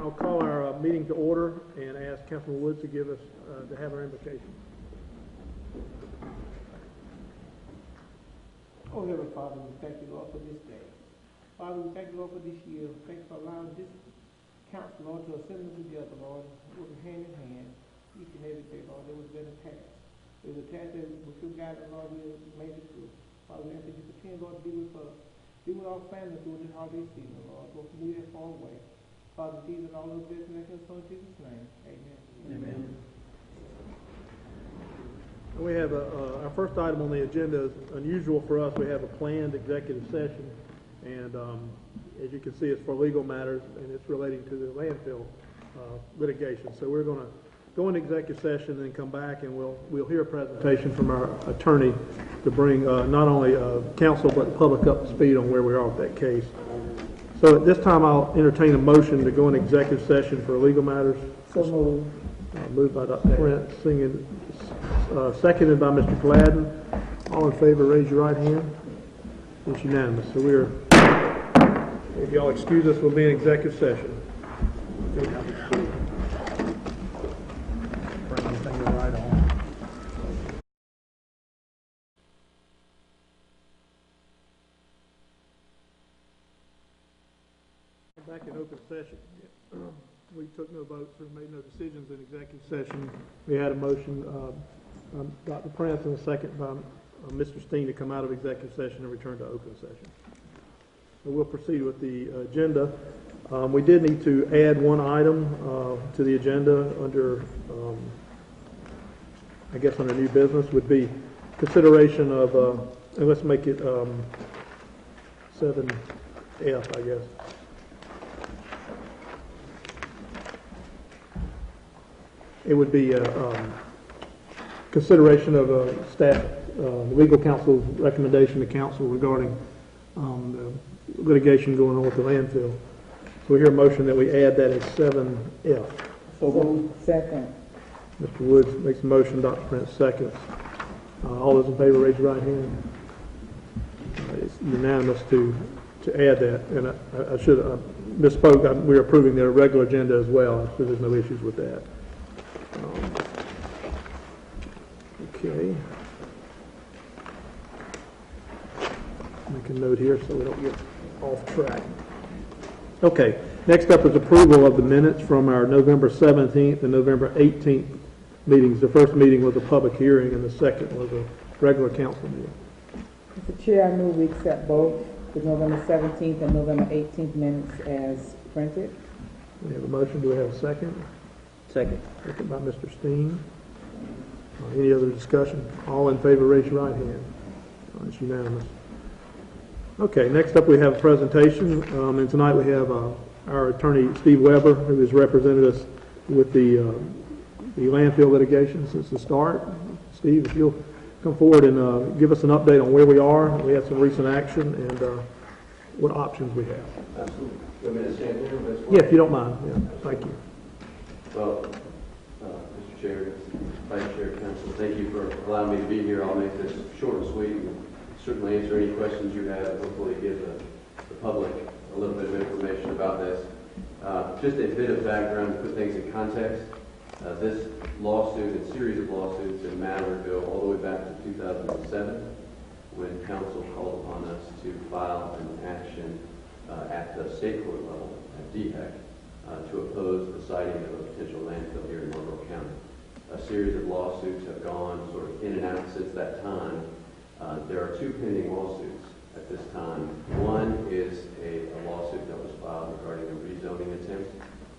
I'll call our meeting to order and ask Councilman Woods to give us, to have our invocation. Oh, Heavenly Father, we thank you, Lord, for this day. Father, we thank you, Lord, for this year. Thank you for allowing this council, Lord, to assemble together, Lord, working hand in hand, each and every day, Lord. There was been a task. There was a task that we still got, Lord, we made it through. Father, we ask that you continue, Lord, to be with us. Be with our family during this holiday season, Lord, both near and far away. Father, these and all those blessings in your Son, Jesus' name. Amen. Amen. We have our first item on the agenda is unusual for us. We have a planned executive session, and as you can see, it's for legal matters, and it's relating to the landfill litigation. So we're going to go into executive session and then come back, and we'll hear a presentation from our attorney to bring not only council but the public up to speed on where we are with that case. So at this time, I'll entertain a motion to go into executive session for legal matters. So moved. Moved by Dr. Prince, seconded by Mr. Gladden. All in favor, raise your right hand. It's unanimous. So if y'all excuse us, we'll be in executive session. Bring anything right on. Back in open session. We took no votes or made no decisions in executive session. We had a motion, Dr. Prince, and a second by Mr. Steen to come out of executive session and return to open session. So we'll proceed with the agenda. We did need to add one item to the agenda under, I guess under new business, would be consideration of, and let's make it 7F, I guess. It would be consideration of staff, legal counsel's recommendation to council regarding the litigation going on with the landfill. So we hear a motion that we add that as 7F. So second. Mr. Woods makes a motion, Dr. Prince seconds. All those in favor, raise your right hand. It's unanimous to add that, and I should misspoke. We're approving their regular agenda as well, so there's no issues with that. Okay. Make a note here so we don't get off track. Okay. Next up is approval of the minutes from our November 17th and November 18th meetings. The first meeting was a public hearing, and the second was a regular council meeting. Mr. Chair, I move we accept both the November 17th and November 18th minutes as printed. We have a motion. Do we have a second? Second. Second by Mr. Steen. Any other discussion? All in favor, raise your right hand. It's unanimous. Okay, next up we have a presentation, and tonight we have our attorney, Steve Weber, who has represented us with the landfill litigation since the start. Steve, if you'll come forward and give us an update on where we are. We have some recent action and what options we have. Absolutely. You want me to stand here? Yeah, if you don't mind. Yeah, thank you. Well, Mr. Chair, Vice Chair, Council, thank you for allowing me to be here. I'll make this short and sweet and certainly answer any questions you have and hopefully give the public a little bit of information about this. Just a bit of background to put things in context. This lawsuit and series of lawsuits in Matter go all the way back to 2007 when council called upon us to file an action at the state court level, at DHEC, to oppose the siting of a potential landfill here in Marlborough County. A series of lawsuits have gone sort of in and out since that time. There are two pending lawsuits at this time. One is a lawsuit that was filed regarding a rezoning attempt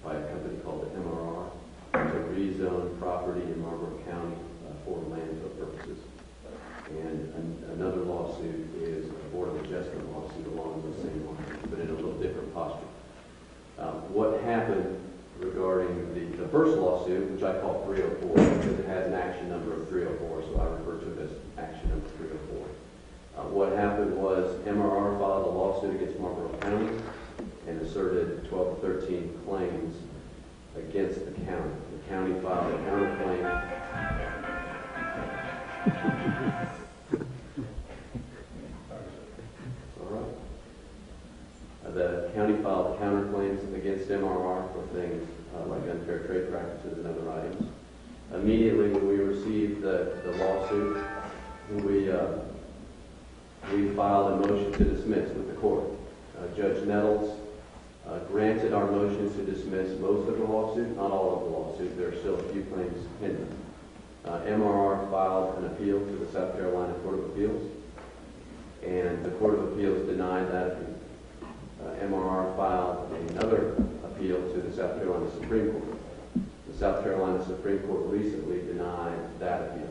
by a company called the MRR to rezone property in Marlborough County for landfill purposes. And another lawsuit is a Board of Adjustment lawsuit along those same lines, but in a little different posture. What happened regarding the first lawsuit, which I call 304, because it has an action number of 304, so I refer to it as action number 304. What happened was MRR filed a lawsuit against Marlborough County and asserted 12 to 13 claims against the county. The county filed a counterclaim. All right. The county filed counterclaims against MRR for things like unfair trade practices and other items. Immediately when we received the lawsuit, we filed a motion to dismiss with the court. Judge Nettles granted our motion to dismiss most of the lawsuit, not all of the lawsuit. There are still a few claims pending. MRR filed an appeal to the South Carolina Court of Appeals, and the Court of Appeals denied that appeal. MRR filed another appeal to the South Carolina Supreme Court. The South Carolina Supreme Court recently denied that appeal.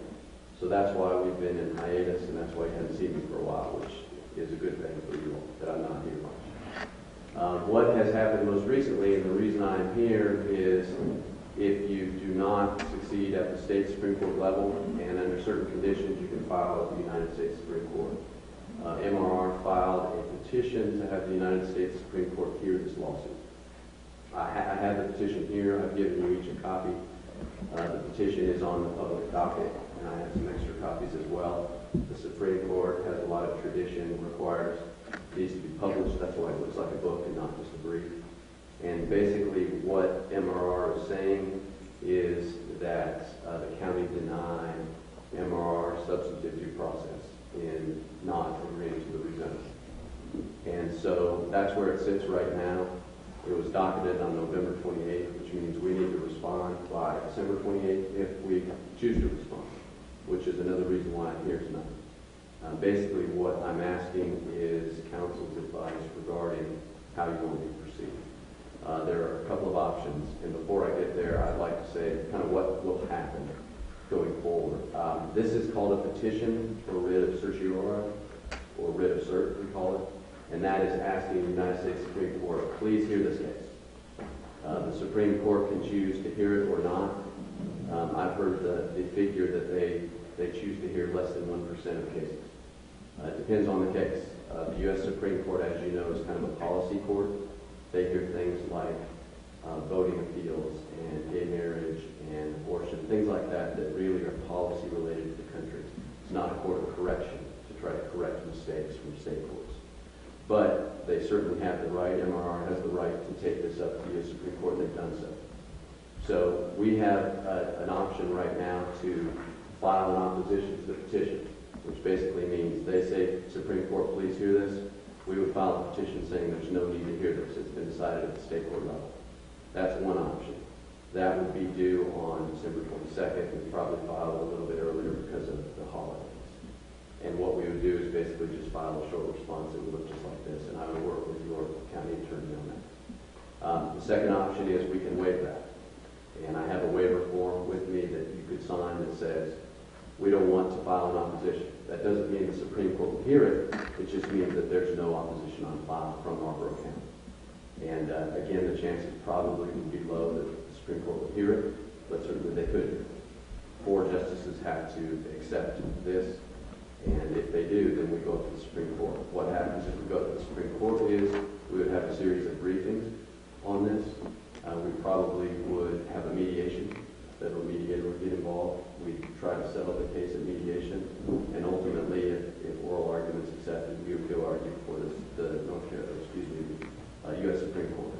So that's why we've been in hiatus, and that's why you haven't seen me for a while, which is a good thing for you all, that I'm not here much. What has happened most recently, and the reason I'm here, is if you do not succeed at the state Supreme Court level, and under certain conditions, you can file at the United States Supreme Court. MRR filed a petition to have the United States Supreme Court hear this lawsuit. I have the petition here. I've given you each a copy. The petition is on the public docket, and I have some extra copies as well. The Supreme Court has a lot of tradition, requires these to be published. That's why it looks like a book and not just a brief. And basically what MRR is saying is that the county denied MRR substantive due process in not agreeing to the rezoning. And so that's where it sits right now. It was docketed on November 28th, which means we need to respond by December 28th if we choose to respond, which is another reason why I'm here tonight. Basically what I'm asking is council's advice regarding how you want me to proceed. There are a couple of options, and before I get there, I'd like to say kind of what will happen going forward. This is called a petition for writ of certiorari, or writ of cert, we call it, and that is asking the United States Supreme Court, please hear this case. The Supreme Court can choose to hear it or not. I've heard the figure that they choose to hear less than 1% of cases. It depends on the case. The U.S. Supreme Court, as you know, is kind of a policy court. They hear things like voting appeals and gay marriage and abortion, things like that that really are policy related to the country. It's not a court of correction to try to correct mistakes from state courts. But they certainly have the right, MRR has the right to take this up to the U.S. Supreme Court, and they've done so. So we have an option right now to file an opposition to the petition, which basically means they say, Supreme Court, please hear this. We would file a petition saying there's no need to hear this. It's been decided at the state court level. That's one option. That would be due on December 22nd. We'd probably file it a little bit earlier because of the holidays. And what we would do is basically just file a short response that would look just like this, and I would work with your county attorney on that. The second option is we can waive that. And I have a waiver form with me that you could sign that says, we don't want to file an opposition. That doesn't mean the Supreme Court will hear it. It just means that there's no opposition on file from Marlboro County. And again, the chances probably would be low that the Supreme Court would hear it, but certainly they could. 4 justices have to accept this, and if they do, then we go to the Supreme Court. What happens if we go to the Supreme Court is we would have a series of briefings on this. We probably would have a mediation. A federal mediator would get involved. We'd try to settle the case at mediation, and ultimately, if oral arguments accepted, we would go argue for the U.S. Supreme Court.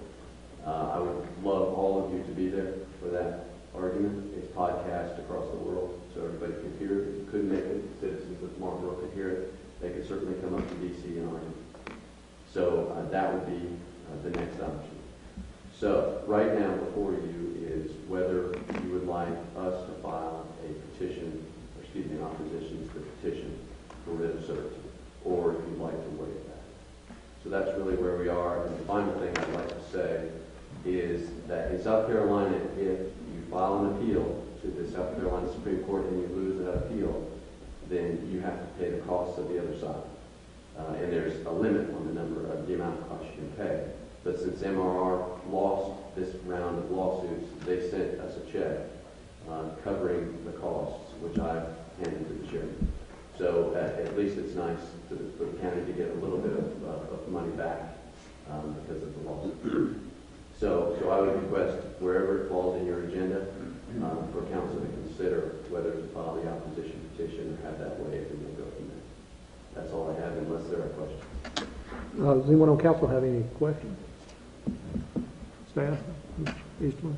I would love all of you to be there for that argument. It's podcast across the world, so everybody can hear it. If you couldn't make it, citizens of Marlboro could hear it. They could certainly come up to D.C. and argue. So that would be the next option. So right now before you is whether you would like us to file a petition, an opposition to the petition for writ of cert, or if you'd like to waive that. So that's really where we are. And the final thing I'd like to say is that in South Carolina, if you file an appeal to the South Carolina Supreme Court and you lose that appeal, then you have to pay the costs of the other side. And there's a limit on the amount of costs you can pay. But since MRR lost this round of lawsuits, they sent us a check covering the costs, which I've handed to the chairman. So at least it's nice for the county to get a little bit of money back because of the lawsuit. So I would request wherever it falls in your agenda for council to consider whether to file the opposition petition or have that waived, and we'll go from there. That's all I have, unless there are questions. Does anyone on council have any questions? Staff? Eastman.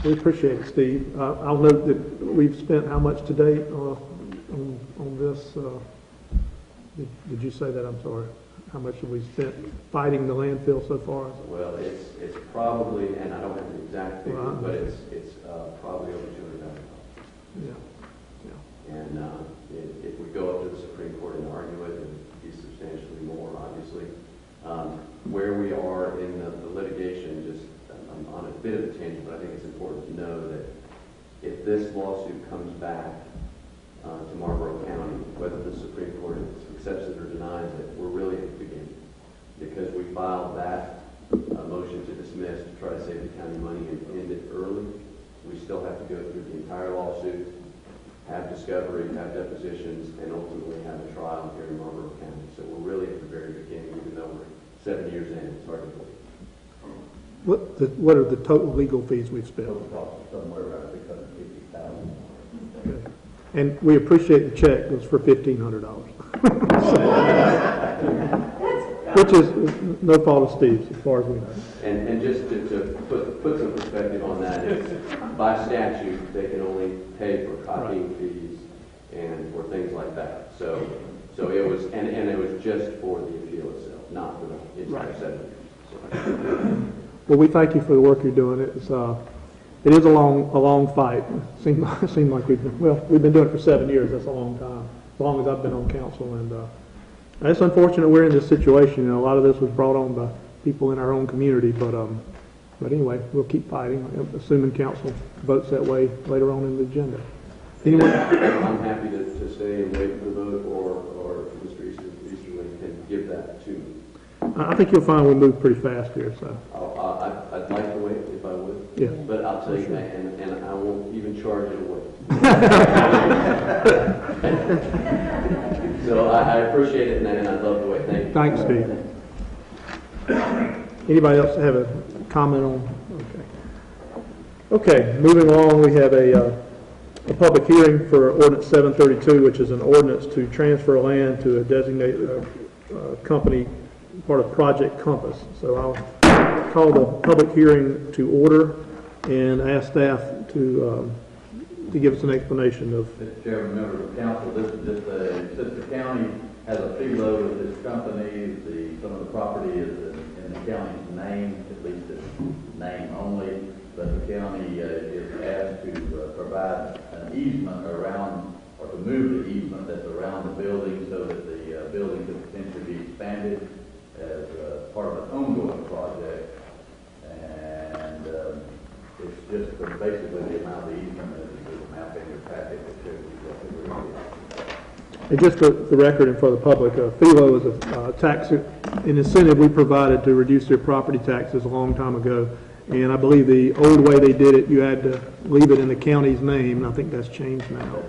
We appreciate it, Steve. I'll note that we've spent how much to date on this? Did you say that? I'm sorry. How much have we spent fighting the landfill so far? Well, it's probably, and I don't have the exact figure, Well, but it's probably over $200,000. Yeah. And if we go up to the Supreme Court and argue it, it would be substantially more, obviously. Where we are in the litigation, just I'm on a bit of a tangent, but I think it's important to know that if this lawsuit comes back to Marlboro County, whether the Supreme Court accepts it or denies it, we're really at the beginning. Because we filed that motion to dismiss to try to save the county money and end it early, we still have to go through the entire lawsuit, have discovery, have depositions, and ultimately have a trial here in Marlboro County. So we're really at the very beginning, even though we're 7 years in. It's hard to believe. What are the total legal fees we've spent? Total cost somewhere around $650,000. Okay. And we appreciate the check. It was for $1,500. Which is no fault of Steve's, as far as we know. And just to put some perspective on that, is by statute, they can only pay for copying fees and for things like that. So it was, and it was just for the appeal itself, not for the entire 7 years. So. Well, we thank you for the work you're doing. It is a long fight. Seemed like we've been doing it for 7 years. That's a long time, as long as I've been on council. And it's unfortunate we're in this situation. A lot of this was brought on by people in our own community, but anyway, we'll keep fighting, assuming council votes that way later on in the agenda. Anyone? I'm happy to stay and wait for the vote, or Mr. Easterling can give that to me. I think you'll find we move pretty fast here. So I'd like to wait if I would. yeah. But I'll tell you that, and I won't even charge it away. So I appreciate it, and I'd love to wait. Thank you. Thanks, Steve. Anybody else have a comment on? Okay, moving along, we have a public hearing for ordinance 732, which is an ordinance to transfer land to a designated company, part of Project Compass. So I'll call the public hearing to order and ask staff to give us an explanation of. Mr. Chairman, members of council, this is just since the county has a freeload of this company, some of the property is in the county's name, at least its name only, but the county is asked to provide an easement around, or to move the easement that's around the building so that the building could potentially be expanded as part of an ongoing project. And it's just basically the amount of the easement that is the map in your packet that shows you what the route is. And just for the record and for the public, FELO is a tax, an incentive we provided to reduce their property taxes a long time ago. And I believe the old way they did it, you had to leave it in the county's name, and I think that's changed now.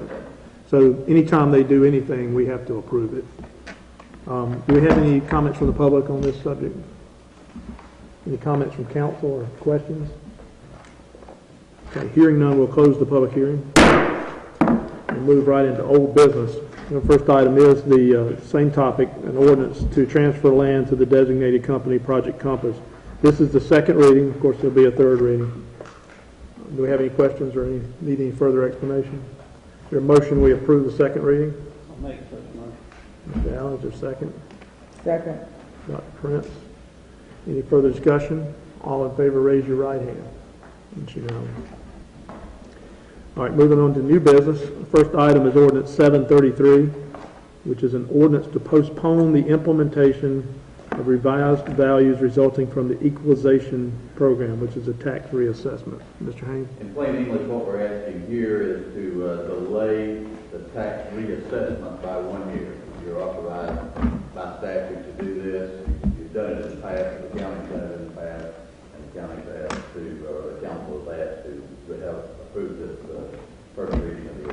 So anytime they do anything, we have to approve it. Do we have any comments from the public on this subject? Any comments from council or questions? Okay, hearing none, we'll close the public hearing and move right into old business. The first item is the same topic, an ordinance to transfer land to the designated company, Project Compass. This is the second reading. Of course, there'll be a third reading. Do we have any questions or need any further explanation? Is there a motion we approve the second reading? I'll make such a motion. Mr. Allen, is there a second? Second. Dr. Prince. Any further discussion? All in favor, raise your right hand. It's unanimous. All right, moving on to new business. The first item is ordinance 733, which is an ordinance to postpone the implementation of revised values resulting from the equalization program, which is a tax reassessment. Mr. Haynes? In plain English, what we're asking here is to delay the tax reassessment by 1 year. You're authorized by statute to do this. You've done it in the past, the county's done it in the past, and the county's asked to, or the council has asked to have approved this first reading of the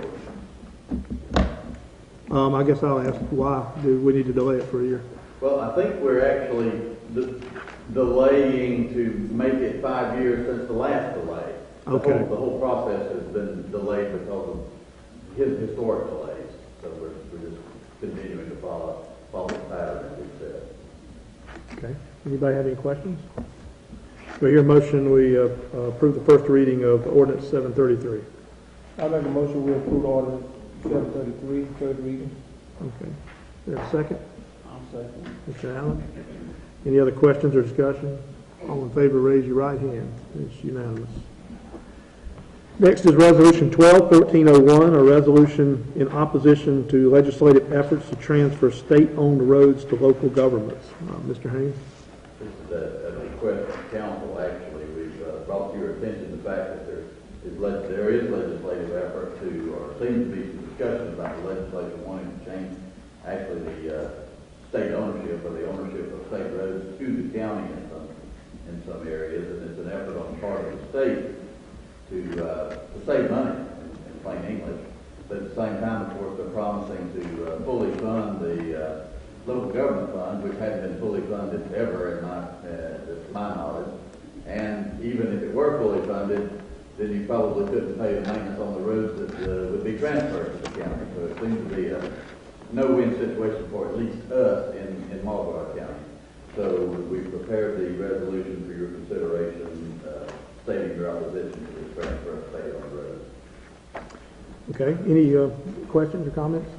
ordinance. I guess I'll ask, why do we need to delay it for a year? Well, I think we're actually delaying to make it 5 years since the last delay. Okay. The whole process has been delayed because of historic delays. So we're just continuing to follow the pattern that we've said. Okay. Anybody have any questions? Do I hear a motion, we approve the first reading of ordinance 733? I make a motion, we approve ordinance 733, third reading. Okay. Is there a second? I'll second. Mr. Allen? Any other questions or discussion? All in favor, raise your right hand. It's unanimous. Next is Resolution 12-1401, a resolution in opposition to legislative efforts to transfer state-owned roads to local governments. Mr. Haynes? This is a request from council, actually. We've brought to your attention the fact that there is legislative effort to, or seems to be some discussion about the legislature wanting to change actually the state ownership or the ownership of state roads to the county in some areas, and it's an effort on the part of the state to save money, in plain English. But at the same time, of course, they're promising to fully fund the local government fund, which hadn't been fully funded ever, to my knowledge. And even if it were fully funded, then you probably couldn't pay the maintenance on the roads that would be transferred to the county. So it seems to be a no-win situation for at least us in Marlboro County. So we've prepared the resolution for your consideration, stating your opposition to this transfer of state-owned roads. Okay. Any questions or comments?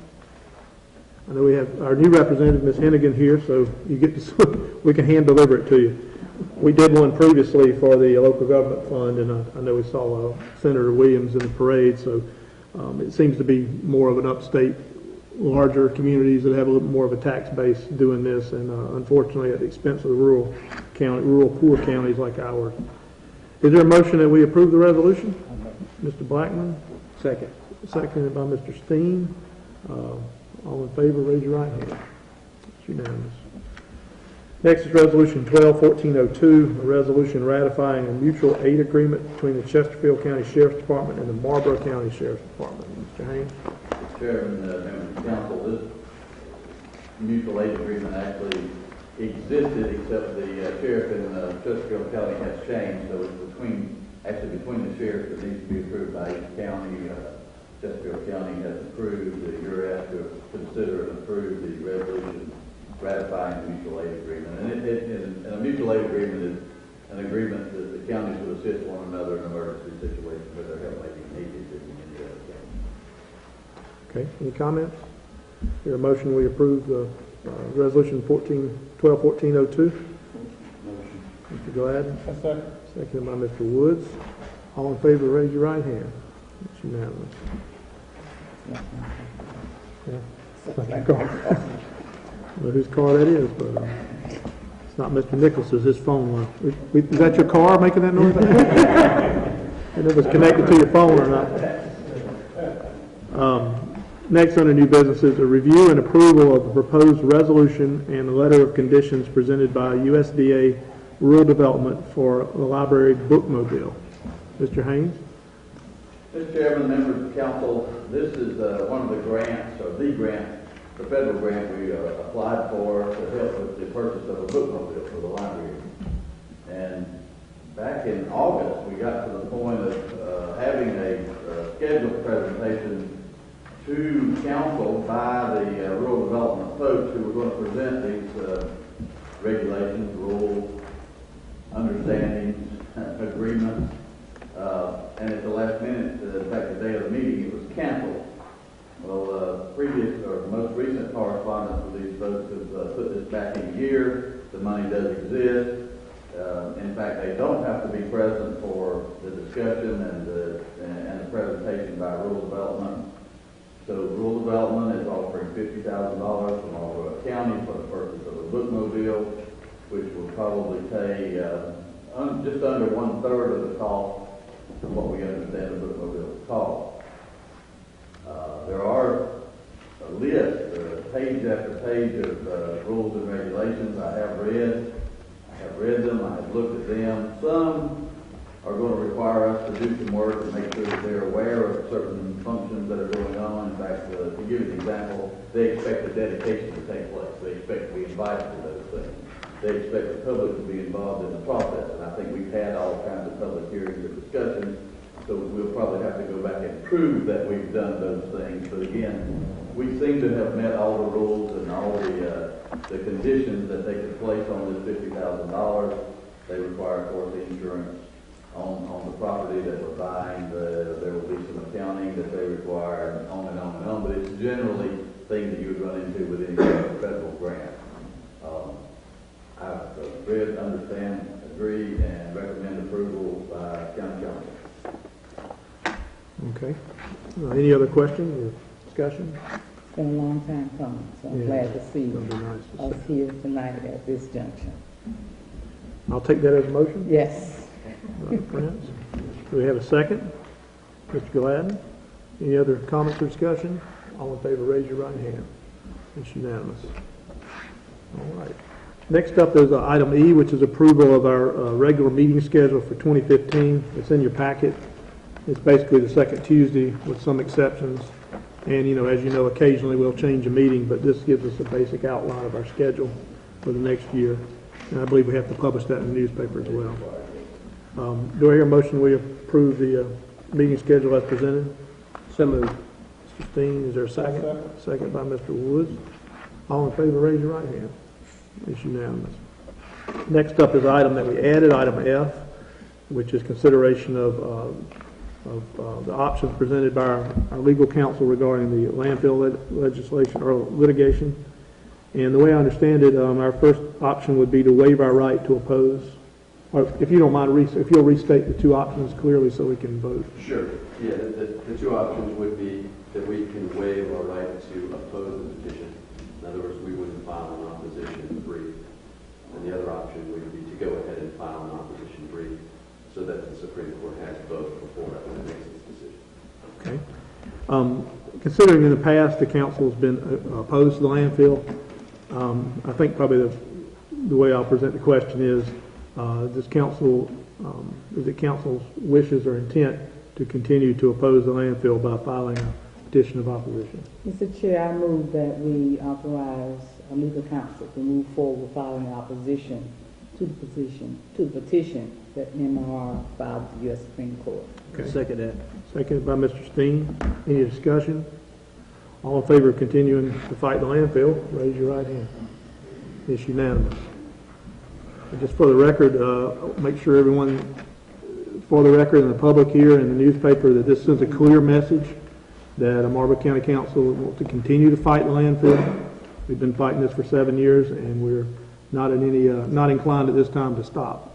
I know we have our new representative, Ms. Hennigan, here, so you get to, we can hand deliver it to you. We did one previously for the local government fund, and I know we saw Senator Williams in the parade, so it seems to be more of an upstate, larger communities that have a little more of a tax base doing this, and unfortunately at the expense of the rural poor counties like ours. Is there a motion that we approve the resolution? Mr. Blackman? Second. Seconded by Mr. Steen. All in favor, raise your right hand. It's unanimous. Next is Resolution 12-1402, a resolution ratifying a mutual aid agreement between the Chesterfield County Sheriff's Department and the Marlboro County Sheriff's Department. Mr. Haynes? Mr. Chairman, members of the council, this mutual aid agreement actually existed, except the sheriff in Chesterfield County has changed, so it's between the sheriffs that needs to be approved by each county. Chesterfield County has approved, you're asked to consider and approve the resolution ratifying the mutual aid agreement. And a mutual aid agreement is an agreement that the counties would assist one another in emergency situations where their help may be needed in any other county. Okay, any comments? Is there a motion we approve the Resolution 12-1402? Mr. Gladden? Second. Seconded by Mr. Woods. All in favor, raise your right hand. It's unanimous. Yeah. Thank you, Carl. I don't know whose car that is, but it's not Mr. Nichols, it's his phone. Is that your car making that noise? And if it's connected to your phone or not. Next under new business is a review and approval of the proposed resolution and the letter of conditions presented by USDA Rural Development for the library bookmobile. Mr. Haynes? Mr. Chairman, members of the council, this is one of the grants, or the grant, the federal grant we applied for to help with the purchase of a bookmobile for the library. And back in August, we got to the point of having a scheduled presentation to council by the rural development folks who were going to present these regulations, rules, understandings, agreements. And at the last minute, in fact, the day of the meeting, it was canceled. Well, most recent correspondence with these folks have put this back in gear. The money does exist. In fact, they don't have to be present for the discussion and the presentation by rural development. So rural development is offering $50,000 from Marlboro County for the purchase of a bookmobile, which will probably pay just under 1/3 of the cost of what we understand the bookmobile cost. There are a list, page after page of rules and regulations I have read them, I have looked at them. Some are going to require us to do some work and make sure that they're aware of certain functions that are going on. In fact, to give you an example, they expect the dedication to take place. They expect to be invited to those things. They expect the public to be involved in the process. And I think we've had all kinds of public hearings and discussions, so we'll probably have to go back and prove that we've done those things. But again, we seem to have met all the rules and all the conditions that they could place on this $50,000. They require, of course, insurance on the property that we're buying. There will be some accounting that they require, and on and on and on, but it's generally things that you would run into with any kind of federal grant. I've read, understand, agree, and recommend approval by county council. Okay. Any other questions or discussion? It's been a long time coming, so I'm Yeah. glad to see That'd be nice to us see. here tonight at this junction. I'll take that as a motion. Yes. Prince. Do we have a second? Mr. Gladden? Any other comments or discussion? All in favor, raise your right hand. It's unanimous. All right. Next up is item E, which is approval of our regular meeting schedule for 2015. It's in your packet. It's basically the second Tuesday with some exceptions. And, as you know, occasionally we'll change a meeting, but this gives us a basic outline of our schedule for the next year. And I believe we have to publish that in the newspaper as well. Do I hear a motion we approve the meeting schedule as presented? So moved. Mr. Steen, is there a second? Second by Mr. Woods. All in favor, raise your right hand. It's unanimous. Next up is item that we added, item F, which is consideration of the options presented by our legal counsel regarding the landfill legislation or litigation. And the way I understand it, our first option would be to waive our right to oppose. Or if you don't mind, if you'll restate the two options clearly so we can vote. Sure. Yeah, the two options would be that we can waive our right to oppose the petition. In other words, we wouldn't file an opposition brief. And the other option would be to go ahead and file an opposition brief so that the Supreme Court has both before it when it makes its decision. Okay. Considering in the past the council has been opposed to the landfill, I think probably the way I'll present the question is, is it council's wishes or intent to continue to oppose the landfill by filing a petition of opposition? Mr. Chair, I move that we authorize our legal counsel to move forward with filing an opposition to the petition that MR filed with the U.S. Supreme Court. Okay. Second that. Seconded by Mr. Steen. Any discussion? All in favor of continuing to fight the landfill, raise your right hand. It's unanimous. And just for the record, make sure everyone, for the record and the public here and the newspaper, that this sends a clear message that Marlboro County Council wants to continue to fight the landfill. We've been fighting this for 7 years, and we're not inclined at this time to stop.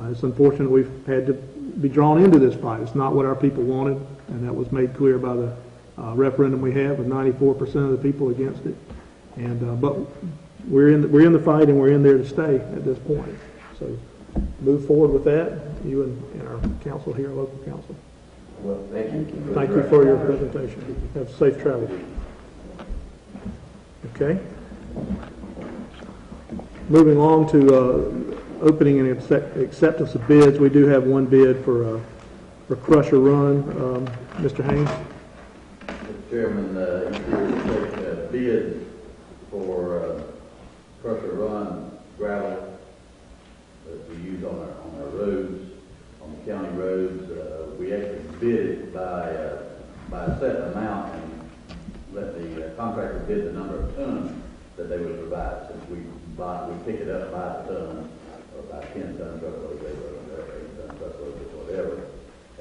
It's unfortunate we've had to be drawn into this fight. It's not what our people wanted, and that was made clear by the referendum we had with 94% of the people against it. And but we're in the fight, and we're in there to stay at this point. So move forward with that, you and our council here, local council. Well, thank you. Thank you for your presentation. Have safe travel. Okay. Moving along to opening and acceptance of bids. We do have one bid for Crusher Run. Mr. Haynes? Mr. Chairman, here to take a bid for Crusher Run gravel that we use on our roads, on the county roads. We actually bid it by a set amount and let the contractor bid the number of tons that they would provide. Since we pick it up by the ton, or by 10 ton truckloads, 8 ton truckloads, or whatever.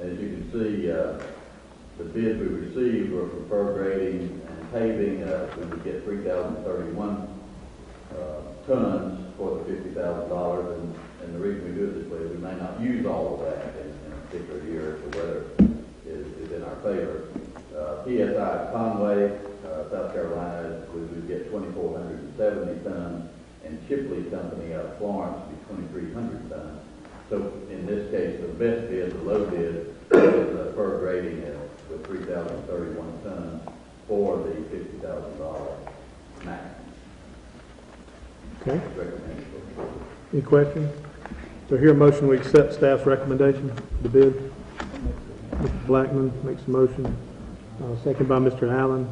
And as you can see, the bids we received were for pergrading and paving. We would get 3,031 tons for the $50,000. And the reason we do it this way is we may not use all of that in a particular year if the weather is in our favor. PSI Conway, South Carolina, we would get 2,470 tons, and Chipley Company out of Florence would be 2,300 tons. So in this case, the best bid, the low bid, is pergrading with 3,031 tons for the $50,000 max. Okay. Recommended. Any questions? So here a motion, we accept staff's recommendation for the bid. Mr. Blackman makes a motion, second by Mr. Allen.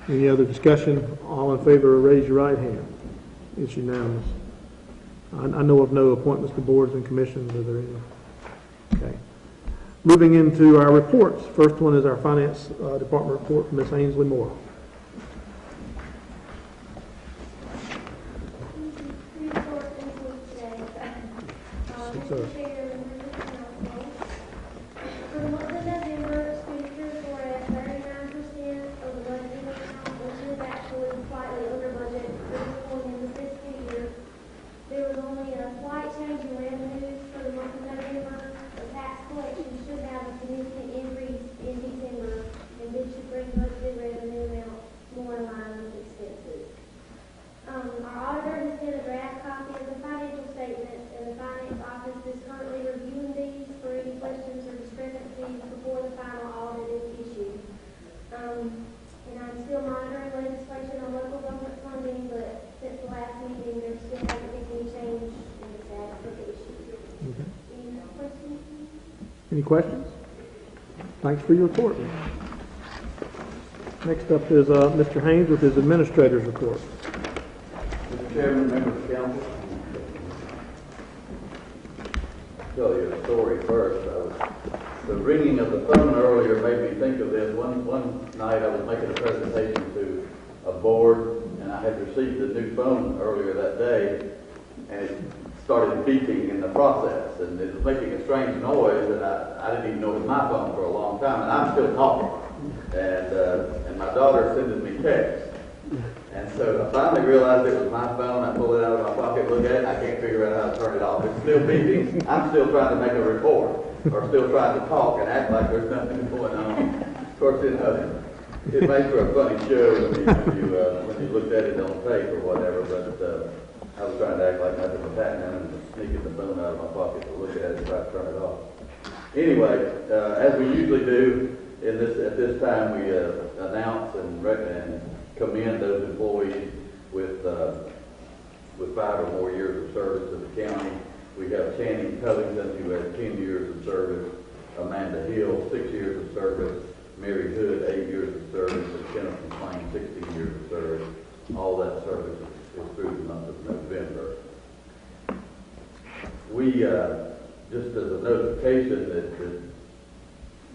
Any other discussion? All in favor, raise your right hand. It's unanimous. I know of no appointments to boards and commissions. Are there any? Okay. Moving into our reports. First one is our Finance Department report from Ms. Ainsley Moore. sir. Mr. Chair, members of the council. For the month of November, expenditures were at 39% of the budgeted amount, which is actually slightly under budget for this point in the fiscal year. There was only a slight change in revenues for the month of November. The tax collection should have a significant increase in December, and this should bring budgeted revenue amount more in line with expenses. Our auditor has sent a draft copy of the financial statements, and the finance office is currently reviewing these for any questions or discrepancies before the final audit is issued. And I'm still monitoring legislation on local government funding, but since the last meeting, there still hasn't been any change in the status of the issue. Okay. Any questions? Any questions? Thanks for your report. Next up is Mr. Haynes with his administrator's report. Mr. Chairman, members of council, tell you a story first. The ringing of the phone earlier made me think of this. One night I was making a presentation to a board, and I had received a new phone earlier that day, and it started beeping in the process, and it was making a strange noise, and I didn't even know it was my phone for a long time, and I'm still talking. And my daughter sending me texts. And so I finally realized it was my phone. I pulled it out of my pocket, look at it, I can't figure out how to turn it off. It's still beeping. I'm still trying to make a report, or still trying to talk and act like there's nothing going on. Of course, it made for a funny show when you looked at it on tape or whatever, but I was trying to act like nothing was happening and sneaking the phone out of my pocket to look at it and try to turn it off. Anyway, as we usually do at this time, we announce and commend those employees with 5 or more years of service to the county. We have Channing Covington, who has 10 years of service, Amanda Hill, 6 years of service, Mary Hood, 8 years of service, and Kenneth McLean, 16 years of service. All that service is through the month of November. We, just as a notification that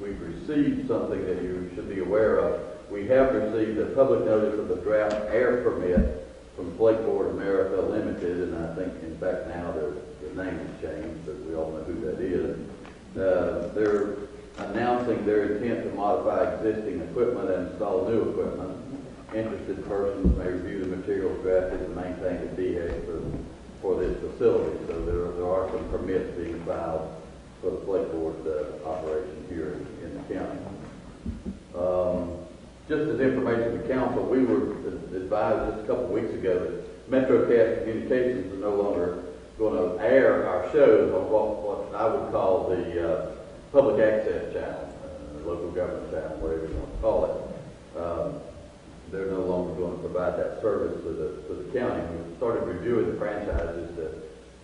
we've received something that you should be aware of, we have received a public notice of a draft air permit from Flakeboard America Limited, and I think, in fact, now the name has changed, but we all know who that is. They're announcing their intent to modify existing equipment and install new equipment. Interested persons may review the materials drafted and maintain the DHEC for this facility. So there are some permits being filed for the Flakeboard operation here in the county. Just as information to council, we were advised just a couple of weeks ago that MetroCast Communications is no longer going to air our shows on what I would call the public access channel, local government channel, whatever you want to call it. They're no longer going to provide that service to the county. We started reviewing the franchises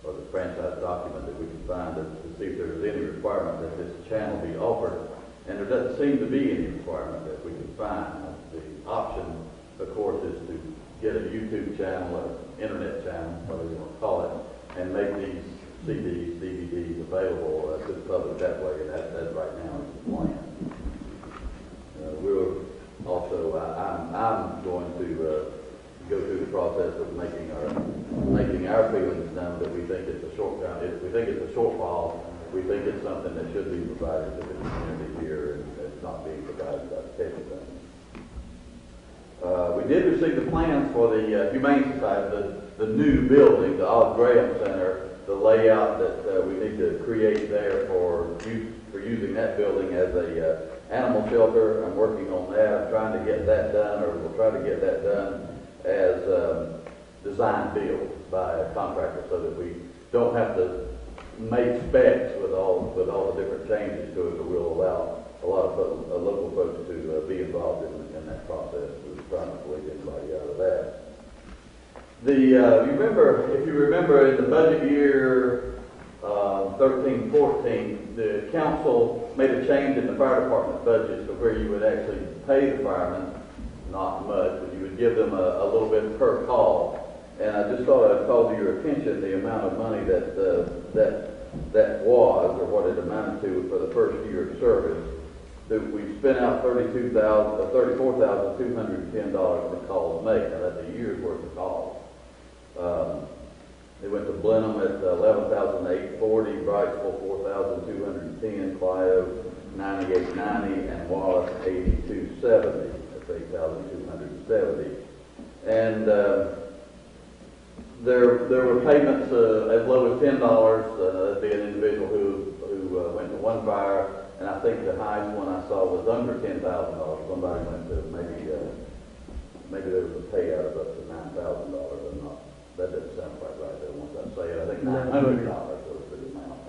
or the franchise document that we can find to see if there's any requirement that this channel be offered. And there doesn't seem to be any requirement that we can find. The option, of course, is to get a YouTube channel or internet channel, whatever you want to call it, and make these CDs, DVDs available to the public that way. And that right now is the plan. We're also, I'm going to go through the process of making our feelings known that we think it's a shortcut. We think it's a shortfall. We think it's something that should be provided to the community here, and it's not being provided by the cable company. We did receive the plans for the Humane Society, the new building, the Oz Graham Center, the layout that we need to create there for using that building as a animal shelter. I'm working on that. I'm trying to get that done, or we'll try to get that done as design build by a contractor, so that we don't have to make specs with all the different changes to it, but we'll allow a lot of local folks to be involved in that process. We're trying not to leave anybody out of that. If you remember in the budget year 13-14, the council made a change in the fire department budget to where you would actually pay the firemen, not much, but you would give them a little bit per call. And I just thought I'd call to your attention the amount of money that was, or what it amounted to for the first year of service. That we spent out $34,210 for calls made. Now that's a year's worth of calls. They went to Blenheim at $11,900 $11,840, Brightsville $4,210, Clio $98.90, and Wallace $82.70. That's $8,270. And there were payments as low as $10. That'd be an individual who went to one fire, and I think the highest one I saw was under $10,000. Somebody went to maybe there was a payout of up to $9,000. I'm not. That doesn't sound quite right there. Once I say it, I think $900 was the amount.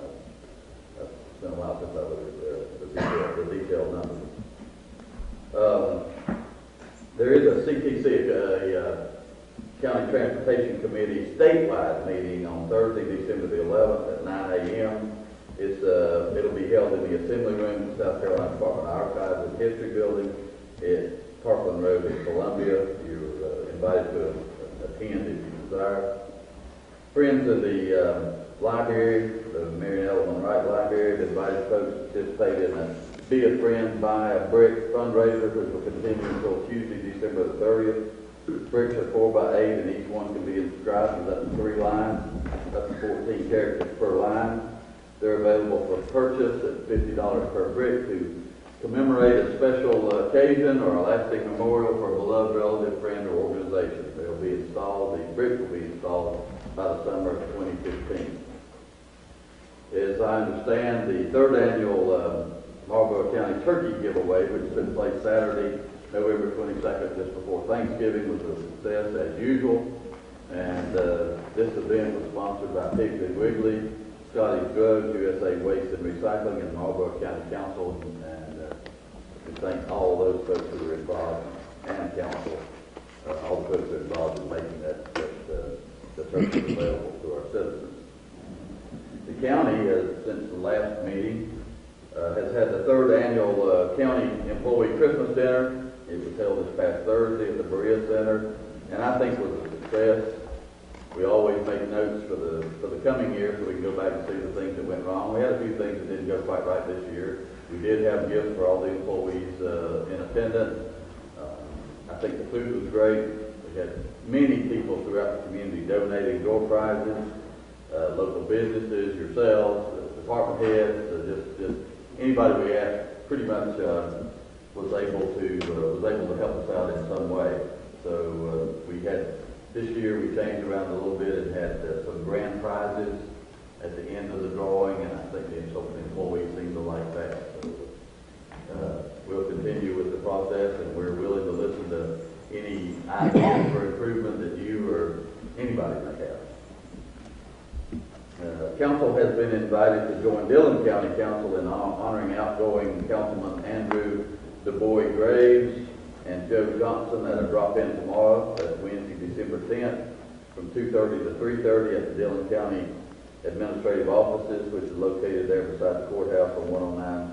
It's been a while since I looked at the detailed numbers. There is a CTC, a County Transportation Committee statewide meeting on Thursday, December the 11th at 9 a.m. It'll be held in the Assembly Room, South Carolina Department of Archives and History Building at Parkland Road in Columbia. You're invited to attend if you desire. Friends of the library, the Marion Ellen Wright Library, have invited folks to participate in a Be a Friend, Buy a Brick fundraiser, which will continue until Tuesday, December the 30th. Bricks are 4x8, and each one can be inscribed with up to 3 lines, up to 14 characters per line. They're available for purchase at $50 per brick to commemorate a special occasion or a lasting memorial for a beloved relative, friend, or organization. They'll be installed, the bricks will be installed by the summer of 2015. As I understand, the 3rd annual Marlboro County Turkey Giveaway, which took place Saturday, November 22nd, just before Thanksgiving, was a success as usual. And this event was sponsored by Piggly Wiggly, Scotty's Drugs, USA Waste and Recycling, and Marlboro County Council. And we thank all those folks who were involved, and council, all the folks who were involved in making the turkey available to our citizens. The county has, since the last meeting, has had the 3rd annual County Employee Christmas Dinner. It was held this past Thursday at the Berea Center, and I think was a success. We always make notes for the coming year so we can go back and see the things that went wrong. We had a few things that didn't go quite right this year. We did have gifts for all the employees in attendance. I think the food was great. We had many people throughout the community donating door prizes, local businesses, yourselves, department heads, just anybody we asked pretty much was able to help us out in some way. So we had this year we changed around a little bit and had some grand prizes at the end of the drawing, and I think the employees seem to like that. So we'll continue with the process, and we're willing to listen to any ideas for improvement that you or anybody may have. Council has been invited to join Dillon County Council in honoring outgoing Councilman Andrew DuBois Graves and Joe Johnson at a drop-in tomorrow. That's Wednesday, December 10th, from 2:30 to 3:30 at the Dillon County Administrative Offices, which is located there beside the courthouse on 109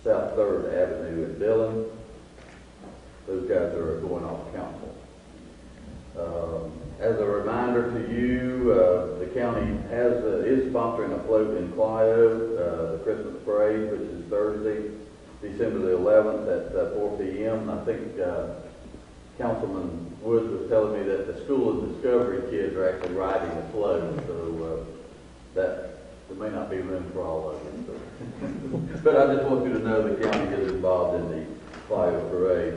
South 3rd Avenue in Dillon. Those guys are going off council. As a reminder to you, the county is sponsoring a float in Clio, the Christmas parade, which is Thursday, December the 11th at 4 p.m. I think Councilman Woods was telling me that the School of Discovery kids are actually riding the float, so that there may not be room for all of them. So. But I just want you to know the county is involved in the Clio parade.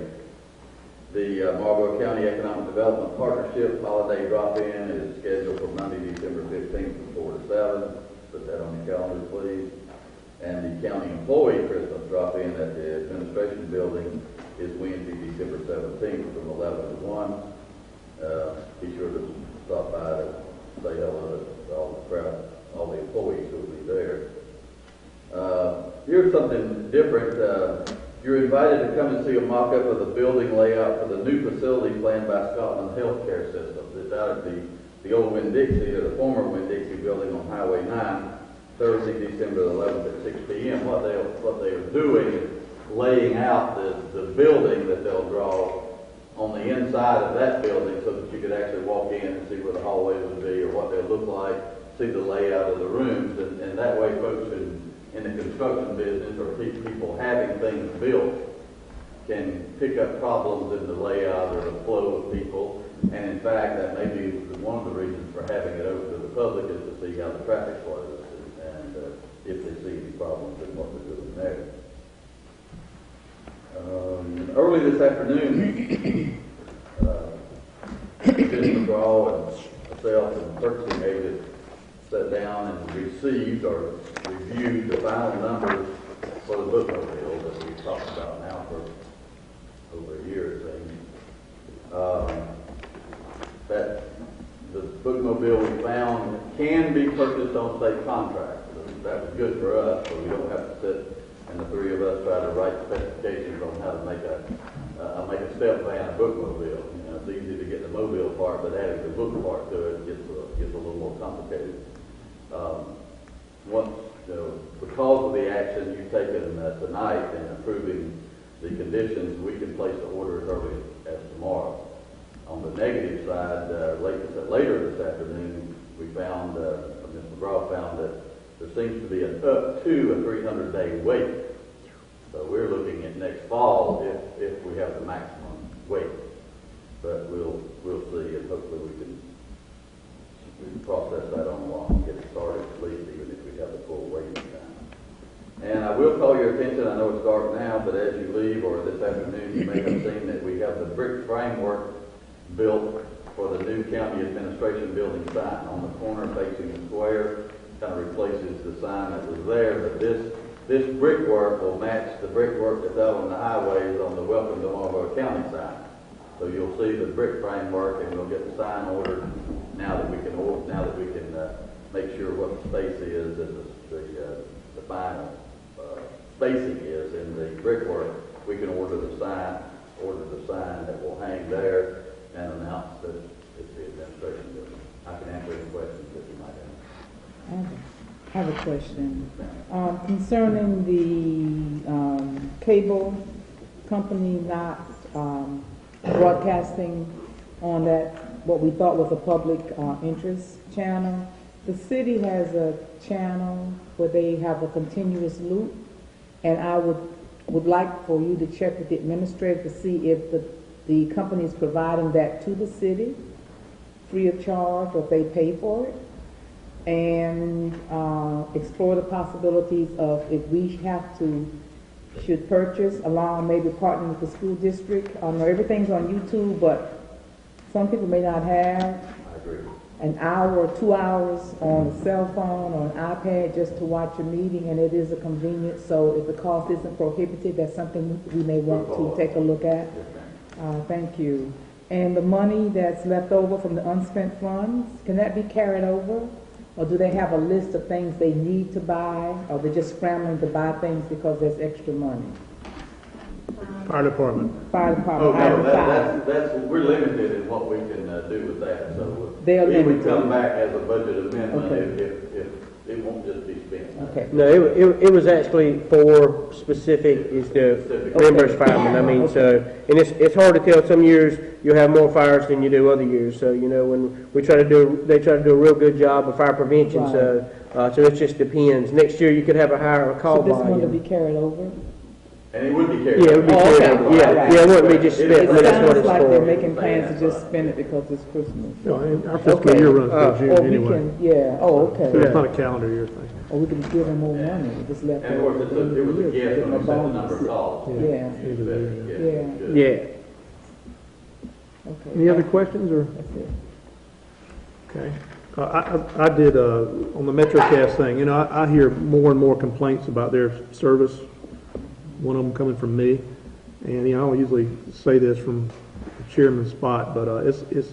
The Marlboro County Economic Development Partnership holiday drop-in is scheduled for Monday, December 15th from 4 to 7. Put that on your calendar, please. And the County Employee Christmas drop-in at the Administration Building is Wednesday, December 17th from 11 to 1. Be sure to stop by to say hello to all the crowd, all the employees who will be there. Here's something different. You're invited to come and see a mock-up of the building layout for the new facility planned by Scotland Healthcare Systems. It's out at the old Winn-Dixie, or the former Winn-Dixie building on Highway 9, Thursday, December 11th at 6 p.m. What they are doing is laying out the building that they'll draw on the inside of that building so that you could actually walk in and see where the hallways would be or what they'll look like, see the layout of the rooms, and that way folks in the construction business or people having things built can pick up problems in the layout or the flow of people. And in fact, that may be one of the reasons for having it over to the public is to see how the traffic flows and if they see any problems in what we're doing there. Early this afternoon, Ms. McGraw and myself and purchasing agent sat down and received or reviewed the final numbers for the bookmobile that we've talked about now for over a year, it seems. That the bookmobile we found can be purchased on state contract. So that was good for us, so we don't have to sit and the three of us try to write specifications on how to make a step van a bookmobile. You know, it's easy to get the mobile part, but adding the book part to it gets a little more complicated. Because of the action you've taken tonight in approving the conditions, we can place the order as early as tomorrow. On the negative side, later this afternoon, we found, Ms. McGraw found that there seems to be up to a 300-day wait. So we're looking at next fall if we have the maximum wait. But we'll see, and hopefully we can process that on along and get it started at least, even if we have the full waiting time. And I will call your attention, I know it's dark now, but as you leave or this afternoon, you may have seen that we have the brick framework built for the new county administration building sign on the corner facing the square. Kind of replaces the sign that was there, but this brickwork will match the brickwork that's out on the highways on the Welcome to Marlboro County sign. So you'll see the brick framework, and we'll get the sign ordered now that we can make sure what the space is and the final spacing is in the brickwork. We can order the sign that will hang there and announce that it's the administration building. I can answer any questions that you might have. I have a question concerning the cable company not broadcasting on that what we thought was a public interest channel. The city has a channel where they have a continuous loop, and I would like for you to check with the administrator to see if the company is providing that to the city free of charge, or if they pay for it, and explore the possibilities of if we should purchase along, maybe partner with the school district. I know everything's on YouTube, but some people may not have an hour or 2 hours on a cell phone or an iPad just to watch a meeting, and it is a convenience. So if the cost isn't prohibitive, that's something we may want to take a look at. Thank you. And the money that's left over from the unspent funds, can that be carried over? Or do they have a list of things they need to buy? Or they're just scrambling to buy things because there's extra money? Fire department. Fire department. Oh, no, we're limited in what we can do with that. So They're it would limited. come back as a budget amendment Okay. if it won't just be spent. Okay. No, it was actually for specific, is the reimbursed firemen. I mean, so, and it's hard to tell. Some years you'll have more fires than you do other years. So, you know, when they try to do a real good job of fire prevention. Right. So it just depends. Next year you could have a higher call So this volume. one to be carried over? And it would be carried. Yeah, it would be Oh, carried okay. over. Yeah, Right. yeah, it wouldn't be just spent. It I mean, that's what sounds it's like for. they're making plans to just spend it because it's Christmas. No, and our fiscal Okay. year runs Or through Or June we anyway. can, yeah, oh, okay. So it's not a calendar year thing. Or we can give them more money, just left And of over. course, at the end of it was the a year, guess give when them we set the bonus. number of calls. Yeah. Yeah. Okay. Any other questions, or? That's it. Okay. I did, on the MetroCast thing, you know, I hear more and more complaints about their service, one of them coming from me. And, you know, I don't usually say this from the chairman's spot, but it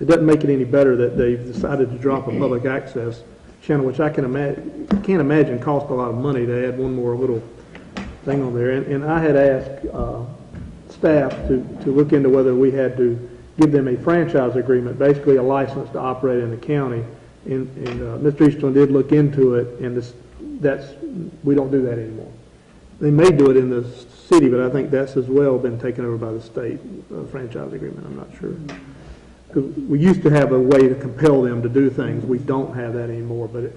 doesn't make it any better that they've decided to drop a public access channel, which I can't imagine cost a lot of money to add one more little thing on there. And I had asked staff to look into whether we had to give them a franchise agreement, basically a license to operate in the county. And Mr. Easterlin did look into it, and we don't do that anymore. They may do it in the city, but I think that's as well been taken over by the state, franchise agreement, I'm not sure. Because we used to have a way to compel them to do things. We don't have that anymore, but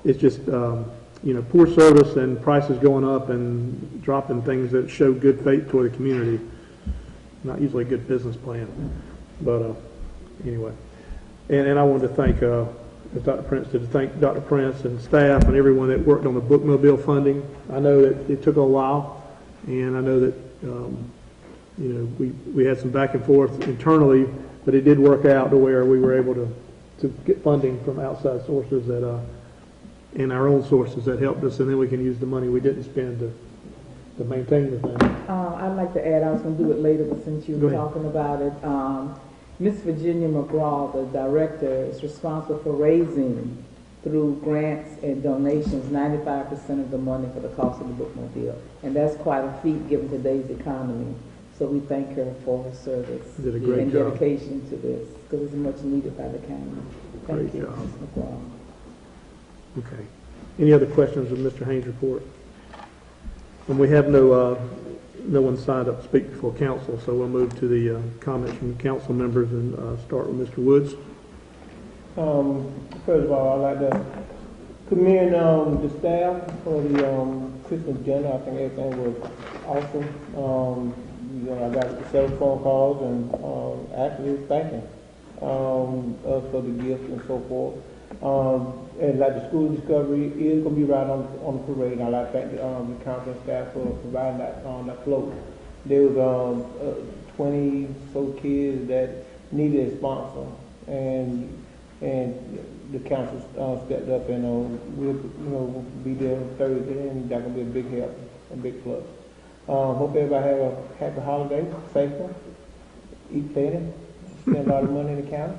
it's just, you know, poor service and prices going up and dropping things that show good faith toward the community. Not usually a good business plan. But anyway, and I wanted to thank as Dr. Prince did, to thank Dr. Prince and staff and everyone that worked on the bookmobile funding. I know that it took a while, and I know that, you know, we had some back and forth internally, but it did work out to where we were able to get funding from outside sources that, and our own sources that helped us, and then we can use the money we didn't spend to maintain the thing. I'd like to add, I was going to do it later, but since you Go were ahead. talking about it, Miss Virginia McGraw, the director, is responsible for raising, through grants and donations, 95% of the money for the cost of the bookmobile. And that's quite a feat given today's economy. So we thank her for her service Did a great and job. dedication to this, because it's much needed by the county. Thank Great you, job. Ms. McGraw. Okay. Any other questions of Mr. Haynes' report? And we have no one signed up to speak before council, so we'll move to the comments from the council members and start with Mr. Woods. First of all, I'd like to commend the staff for the Christmas dinner. I think everything was awesome. You know, I got several phone calls and actually thanking us for the gifts and so forth. And like the school discovery is going to be right on the parade. I'd like to thank the council and staff for providing that float. There was 20 so kids that needed a sponsor, and the council stepped up, and we'll be there Thursday, and that's gonna be a big help, a big plus. Hope everybody have a happy holiday, safe one, eat plenty, spend a lot of money in the county.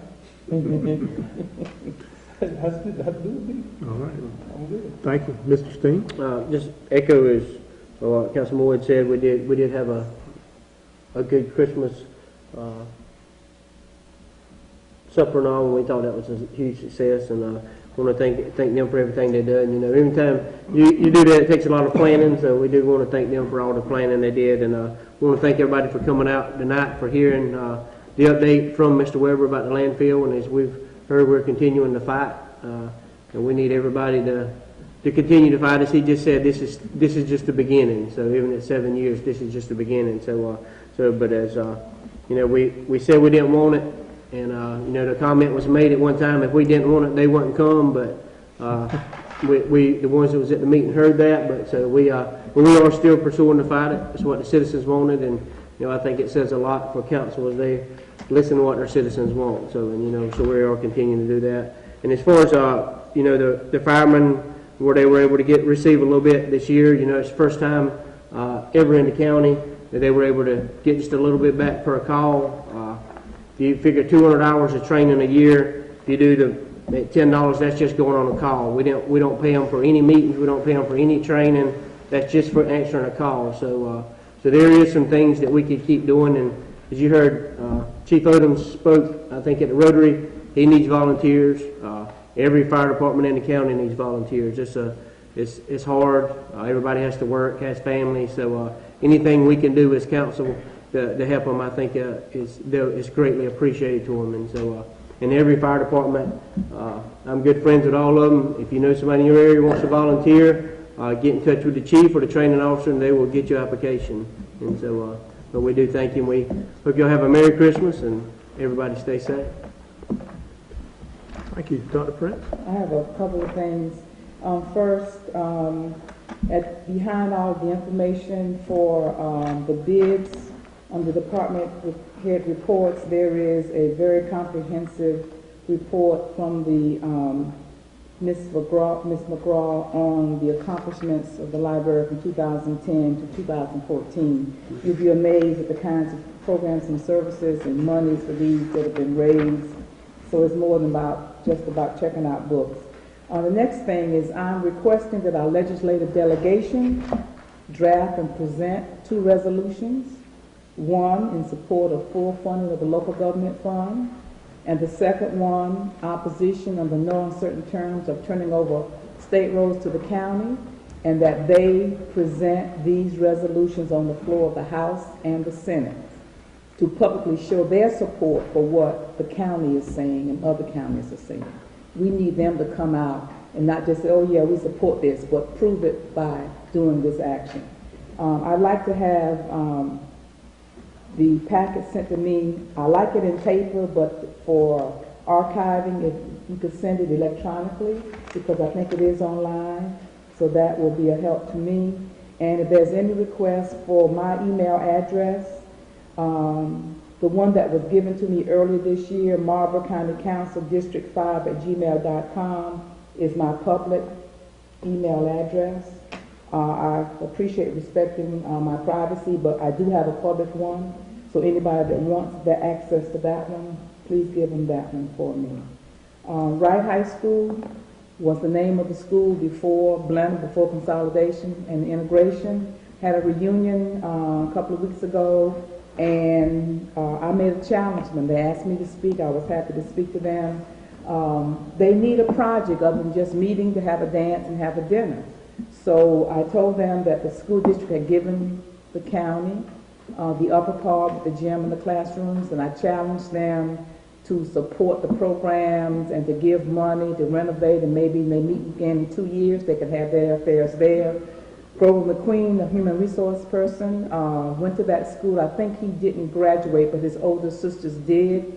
That's do me. All right. I'm good. Thank you. Mr. Steen? Just echo as Councilman Wood said, we did have a good Christmas supper and all, and we thought that was a huge success, and I want to thank them for everything they've done. You know, every time you do that, it takes a lot of planning, so we do want to thank them for all the planning they did, and we want to thank everybody for coming out tonight for hearing the update from Mr. Weber about the landfill, and as we've heard, we're continuing to fight, and we need everybody to continue to fight. As he just said, this is just the beginning. So even at 7 years, this is just the beginning. But as you know, we said we didn't want it, and you know, the comment was made at one time, if we didn't want it, they wouldn't come. But we the ones that was at the meeting heard that. But so we are still pursuing to fight it. It's what the citizens wanted, and you know, I think it says a lot for council as they listen to what their citizens want. So, and you know, so we are continuing to do that. And as far as you know, the firemen, where they were able to receive a little bit this year, you know, it's the first time ever in the county that they were able to get just a little bit back per call. If you figure 200 hours of training a year, if you do at $10, that's just going on a call. We don't pay them for any meetings. We don't pay them for any training. That's just for answering a call. So there is some things that we could keep doing. And as you heard, Chief Odom spoke, I think, at the Rotary. He needs volunteers. Every fire department in the county needs volunteers. It's hard. Everybody has to work, has families. So anything we can do as council to help them, I think, is greatly appreciated to them. And so, in every fire department, I'm good friends with all of them. If you know somebody in your area who wants to volunteer, get in touch with the chief or the training officer, and they will get your application. And so, but we do thank you. And we hope you'll have a Merry Christmas and everybody stay safe. Thank you. Dr. Prince? I have a couple of things. First, behind all the information for the bids on the department head reports, there is a very comprehensive report from the Ms. McGraw on the accomplishments of the library from 2010 to 2014. You'll be amazed at the kinds of programs and services and monies for these that have been raised. So it's more than just about checking out books. The next thing is I'm requesting that our legislative delegation draft and present 2 resolutions. One in support of full funding of the local government fund, and the second one, opposition under no uncertain terms of turning over state roads to the county, and that they present these resolutions on the floor of the House and the Senate to publicly show their support for what the county is saying and other counties are saying. We need them to come out and not just say, oh yeah, we support this, but prove it by doing this action. I'd like to have the packet sent to me. I like it in paper, but for archiving, if you could send it electronically, because I think it is online, so that will be a help to me. And if there's any request for my email address, the one that was given to me earlier this year, Marlboro County Council District 5 at gmail.com, is my public email address. I appreciate respecting my privacy, but I do have a public one, so anybody that wants the access to that one, please give them that one for me. Wright High School was the name of the school before consolidation and integration. Had a reunion a couple of weeks ago, and I made a challenge when they asked me to speak. I was happy to speak to them. They need a project other than just meeting to have a dance and have a dinner. So I told them that the school district had given the county the upper part, the gym and the classrooms, and I challenged them to support the programs and to give money to renovate, and maybe they meet again in 2 years, they could have their affairs there. Grover McQueen, a human resource person, went to that school. I think he didn't graduate, but his older sisters did.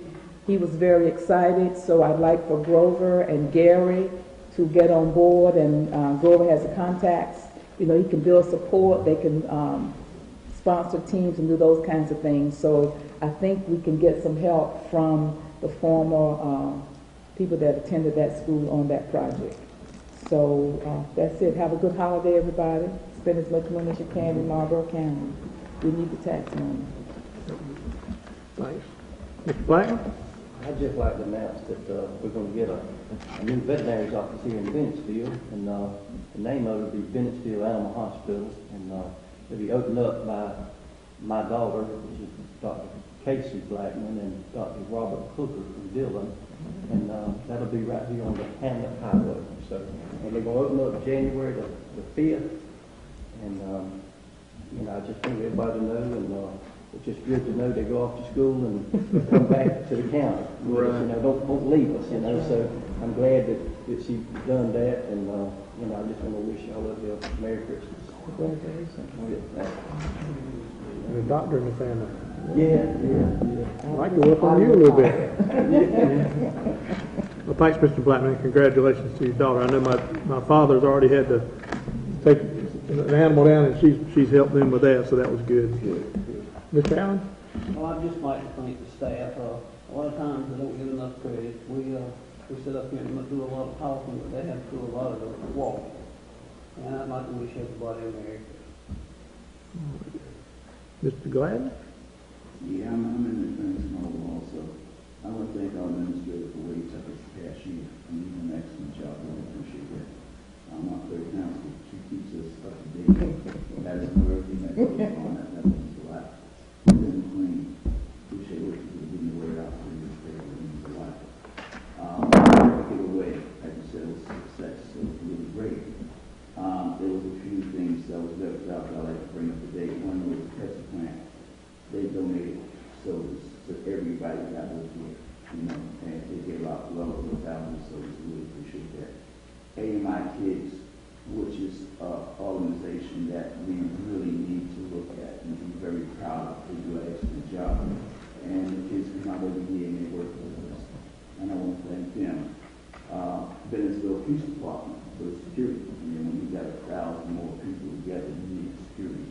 He was very excited, so I'd like for Grover and Gary to get on board, and Grover has the contacts. You know, he can build support, they can sponsor teams and do those kinds of things. So I think we can get some help from the former people that attended that school on that project. So that's it. Have a good holiday, everybody. Spend as much money as you can in Marlboro County. We need the tax money. Thanks. Mr. Blackman? I'd just like to announce that we're going to get a new veterinary's office here in Bennettsville, and the name of it will be Bennettsville Animal Hospital, and it'll be opened up by my daughter, which is Dr. Casey Blackman, and Dr. Robert Hooker from Dillon, and that'll be right here on the Hamlet Highway. So, and they're going to open up January the 5th, and you know, I just want everybody to know, and it's just good to know they go off to school and come back to the county. Right. You know, don't leave us, you know. So I'm glad that she's done that, and you know, I just want to wish y'all a Merry Christmas. Congratulations. And a doctor in the family. Yeah. I'd like to work on you a little bit. Well, thanks, Mr. Blackman. Congratulations to your daughter. I know my father's already had to take an animal down, and she's helped them with that, so that was good. Mr. Allen? Well, I'd just like to thank the staff. A lot of times they don't get enough credit. We sit up here and do a lot of talking, but they have to do a lot of the walking. And I'd like to wish everybody a Merry Christmas. Mr. Gladden? Yeah, I'm in the defense mode also. I want to thank our administrator for what he took us past year. I mean, an excellent job. I really appreciate that. My third council, she keeps us up to date. That is everything that goes on. That means a lot. Then Queen, appreciate what you do, getting the word out to the newspaper. It means a lot. Get away, like you said, it was a success. So it was really great. There was a few things that was left out that I'd like to bring up today. One was the Pepsi plant. They donated sodas to everybody that was here, you know, and they gave out well over 1,000 sodas. Really appreciate that. AMI Kids, which is an organization that we really need to look at and be very proud of. They do an excellent job. And the kids come out every year and they work with us. And I want to thank them. Bennettsville Police Department for the security. You know, when you got 1,000 more people together, you need security.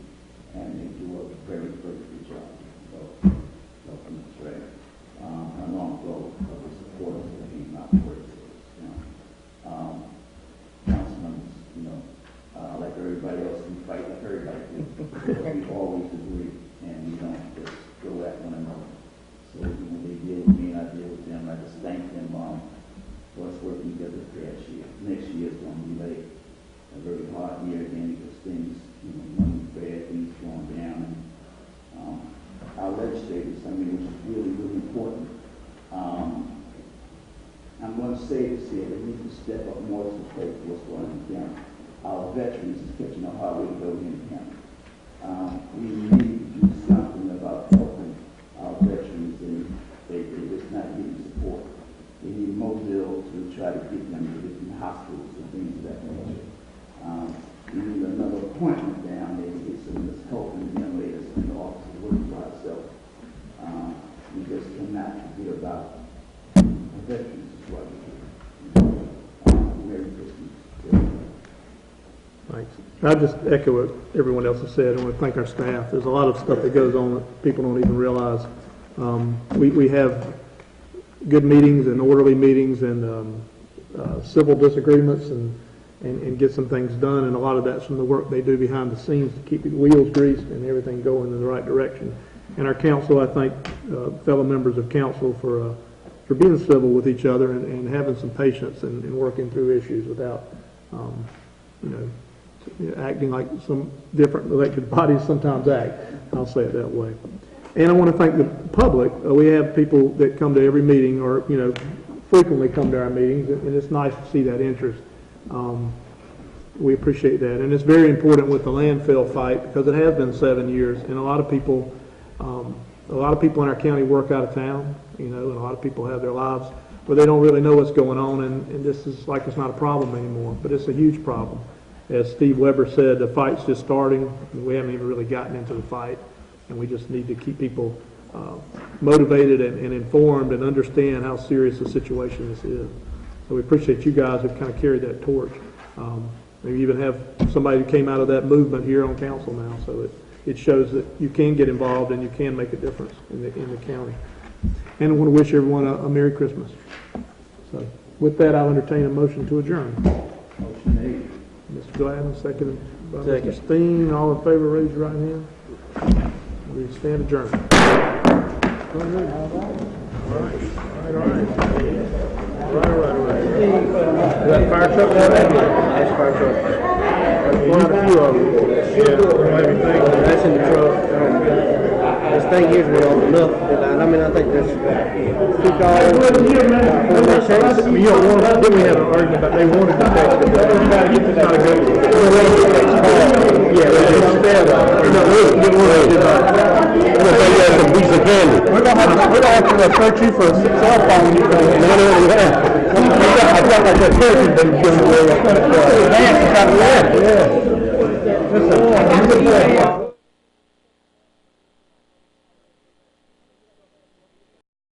And they do a very, very good job. So, from the track. And long ago, of the supporters that came out for it. You know. Councilmen, you know, like everybody else, we fight like everybody do. We always agree, and we don't just go at one another. So when they deal with me and I deal with them, I just thank them for us working together the past year. Next year is going to be like a very hard year again because things, you know, money bad, things going down. And our legislators, I mean, which is really, really important. I'm going to say this here, they need to step up more to the plate for what's going on in the county. Our veterans is catching a hard way to go in the county. We need to do something about helping our veterans, and they're just not getting support. They need Mobile to try to get them to different hospitals and things of that nature. We need another appointment down there to get some of this help in the young ladies in the office of working by ourselves. We just cannot forget about veterans. Thanks. I just echo what everyone else has said, and want to thank our staff. There's a lot of stuff that goes on that people don't even realize. We have good meetings and orderly meetings and civil disagreements and get some things done, and a lot of that's from the work they do behind the scenes to keep the wheels greased and everything going in the right direction. And our council, I thank fellow members of council for being civil with each other and having some patience and working through issues without, acting like some different elected bodies sometimes act. I'll say it that way. And I want to thank the public. We have people that come to every meeting or, frequently come to our meetings, and it's nice to see that interest. We appreciate that. And it's very important with the landfill fight because it has been 7 years, and a lot of people in our county work out of town, and a lot of people have their lives where they don't really know what's going on, and this is like it's not a problem anymore, but it's a huge problem. As Steve Weber said, the fight's just starting, and we haven't even really gotten into the fight, and we just need to keep people motivated and informed and understand how serious the situation this is. So we appreciate you guys who kind of carried that torch. Maybe even have somebody who came out of that movement here on council now, so it shows that you can get involved and you can make a difference in the county. And I want to wish everyone a Merry Christmas. So with that, I'll entertain a motion to adjourn. Motion made. Mr. Gladden, seconded by Mr. Steen. All in favor, raise your right hand. We stand adjourned. All right. That fire truck down there? That's fire truck. There's quite a few of them. Yeah, that's in the truck. This thing here's been on enough. I think there's $2. You don't want to, then we had an argument about they wanted to text it. You got to get to that. Not a good one. Yeah, they just spell it. No, we didn't want to do that. I'm going to say you had some piece of candy. We're going to have to search you for a cell phone when you come in. I felt like that person been doing the way.